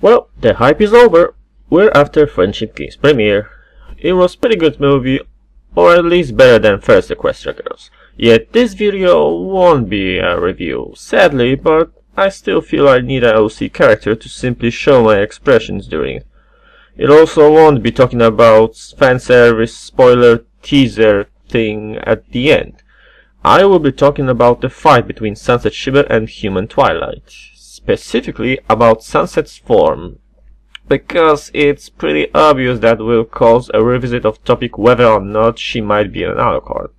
Well, the hype is over. We're after Friendship Games premiere. It was a pretty good movie, or at least better than first Equestria Girls. Yet this video won't be a review, sadly, but I still feel I need an OC character to simply show my expressions during it. It also won't be talking about fanservice spoiler teaser thing at the end. I will be talking about the fight between Sunset Shimmer and Human Twilight, specifically about Sunset's form, because it's pretty obvious that will cause a revisit of topic whether or not she might be an Alicorn.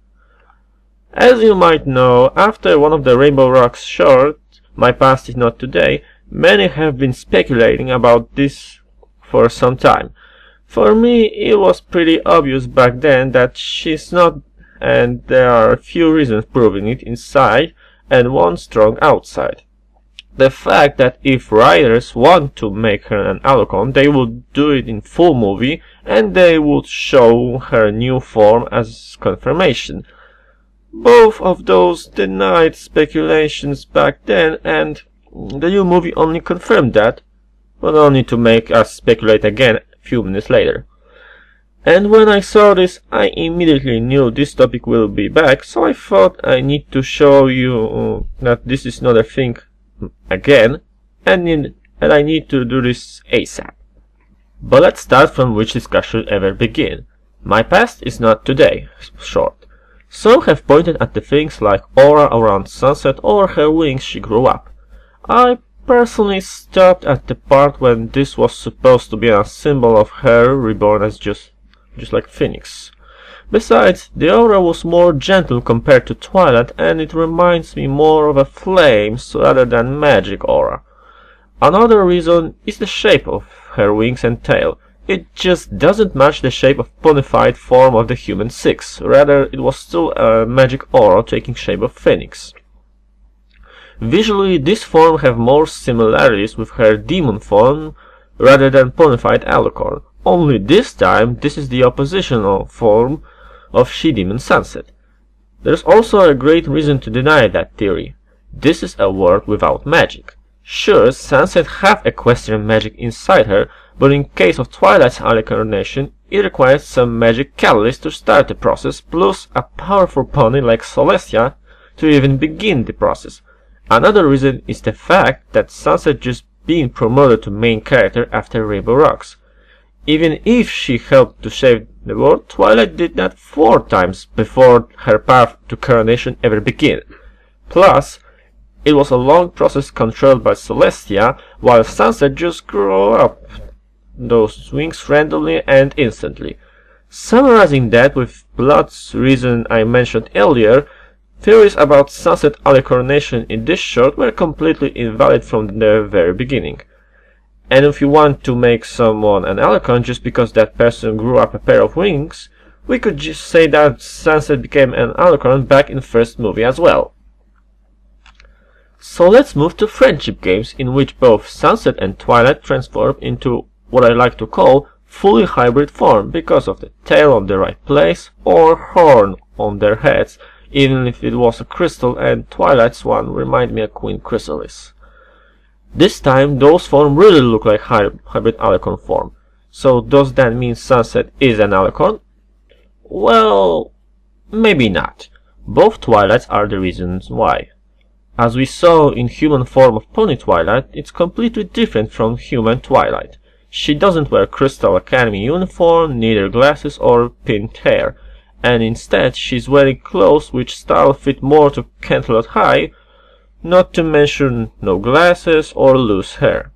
As you might know, after one of the Rainbow Rocks short, My Past Is Not Today, many have been speculating about this for some time. For me, it was pretty obvious back then that she's not, and there are a few reasons proving it inside and one strong outside. The fact that if writers want to make her an Alicorn, they would do it in full movie and they would show her new form as confirmation. Both of those denied speculations back then, and the new movie only confirmed that, but only to make us speculate again a few minutes later. And when I saw this, I immediately knew this topic will be back, so I thought I need to show you that this is not a thing again, and I need to do this ASAP. But let's start from which discussion should ever begin. My Past Is Not Today, short. Some have pointed at the things like aura around Sunset or her wings she grew up. I personally stopped at the part when this was supposed to be a symbol of her reborn as just like Phoenix. Besides, the aura was more gentle compared to Twilight, and it reminds me more of a flame rather than magic aura. Another reason is the shape of her wings and tail. It just doesn't match the shape of ponified form of the Human 6, rather it was still a magic aura taking shape of Phoenix. Visually, this form have more similarities with her demon form rather than ponified Alicorn, only this time this is the oppositional form of She-Demon Sunset. There's also a great reason to deny that theory. This is a world without magic. Sure, Sunset have equestrian magic inside her, but in case of Twilight's Alicornation, it requires some magic catalyst to start the process, plus a powerful pony like Celestia to even begin the process. Another reason is the fact that Sunset just being promoted to main character after Rainbow Rocks. Even if she helped to save the world, Twilight did that 4 times before her path to coronation ever began. Plus, it was a long process controlled by Celestia, while Sunset just grew up those wings randomly and instantly. Summarizing that with Blood's reason I mentioned earlier, theories about Sunset Alicornation in this short were completely invalid from the very beginning. And if you want to make someone an Alicorn just because that person grew up a pair of wings, we could just say that Sunset became an Alicorn back in the first movie as well. So let's move to Friendship Games, in which both Sunset and Twilight transform into what I like to call fully hybrid form because of the tail on the right place or horn on their heads, even if it was a crystal and Twilight's one reminded me of Queen Chrysalis. This time those forms really look like hybrid Alicorn form. So does that mean Sunset is an Alicorn? Well, maybe not. Both Twilights are the reasons why. As we saw in human form of Pony Twilight, it's completely different from human Twilight. She doesn't wear Crystal Academy uniform, neither glasses or pinned hair, and instead she's wearing clothes which style fit more to Canterlot High, not to mention no glasses or loose hair.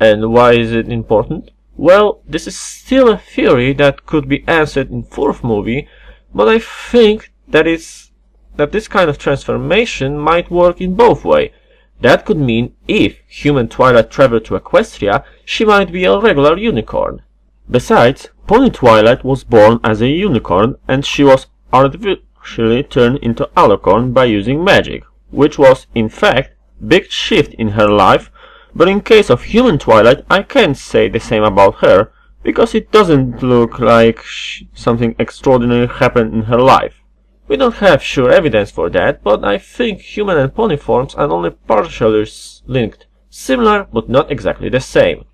And why is it important? Well, this is still a theory that could be answered in 4th movie, but I think that this kind of transformation might work in both ways. That could mean if human Twilight traveled to Equestria, she might be a regular unicorn. Besides, Pony Twilight was born as a unicorn and she was artificially turned into Alicorn by using magic, which was, in fact, big shift in her life, but in case of human Twilight I can't say the same about her, because it doesn't look like something extraordinary happened in her life. We don't have sure evidence for that, but I think human and pony forms are only partially linked, similar but not exactly the same.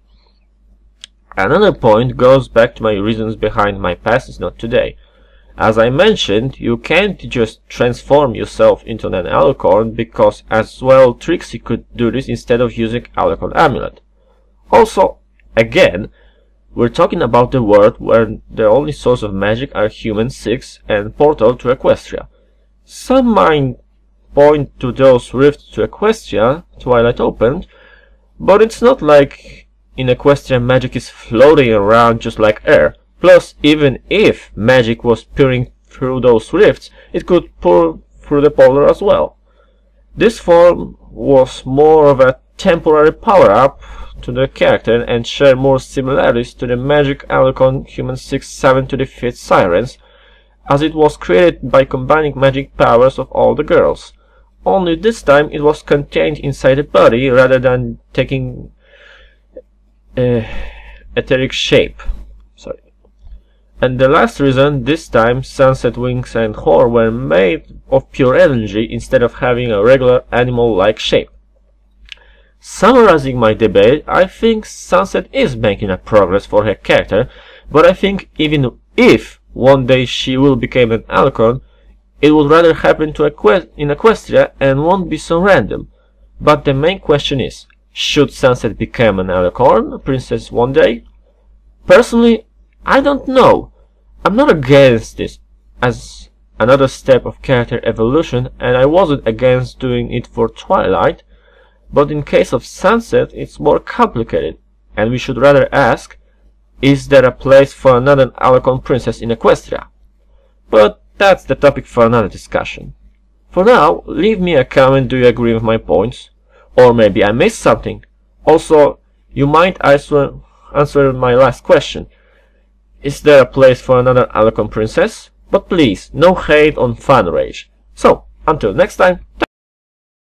Another point goes back to my reasons behind my past is not today. As I mentioned, you can't just transform yourself into an Alicorn, because as well Trixie could do this instead of using Alicorn Amulet. Also, again, we're talking about the world where the only source of magic are Human 6 and Portal to Equestria. Some might point to those rifts to Equestria Twilight opened, but it's not like in Equestria magic is floating around just like air. Plus, even if magic was pouring through those rifts, it could pour through the portal as well. This form was more of a temporary power-up to the character and share more similarities to the magic Alicorn Human 6-7 to the 5th Sirens, as it was created by combining magic powers of all the girls. Only this time it was contained inside the body rather than taking etheric shape. And the last reason, this time Sunset Wings and Whore were made of pure energy instead of having a regular animal-like shape. Summarizing my debate, I think Sunset is making a progress for her character, but I think even if one day she will become an Alicorn, it would rather happen in Equestria and won't be so random. But the main question is, should Sunset become an Alicorn princess one day? Personally, I don't know. I'm not against this as another step of character evolution, and I wasn't against doing it for Twilight, but in case of Sunset it's more complicated, and we should rather ask, is there a place for another Alicorn princess in Equestria? But that's the topic for another discussion. For now, leave me a comment, do you agree with my points? Or maybe I missed something. Also, you might answer my last question. Is there a place for another Alicorn princess? But please, no hate on fan rage. So, until next time.